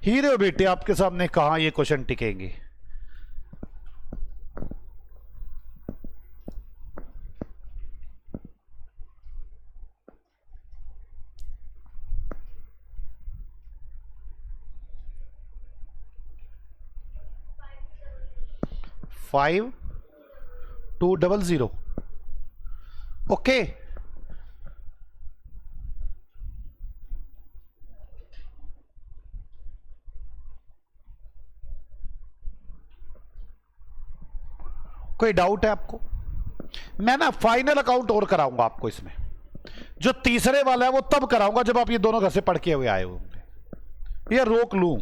हीरे हो बेटे, आपके सामने कहां ये क्वेश्चन टिकेंगे। Five 200 okay. कोई डाउट है आपको? मैं ना फाइनल अकाउंट और कराऊंगा आपको इसमें। जो तीसरे वाला है वो तब कराऊंगा जब आप ये दोनों घर से पढ़ के हुए आए होंगे। ये रोक लूं,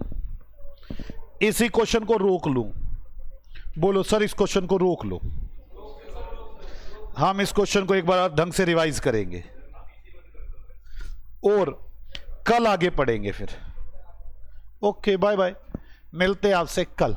इसी क्वेश्चन को रोक लूं। बोलो सर इस क्वेश्चन को रोक लो। हम इस क्वेश्चन को एक बार ढंग से रिवाइज करेंगे और कल आगे पढ़ेंगे फिर। ओके बाय बाय, मिलते हैं आपसे कल।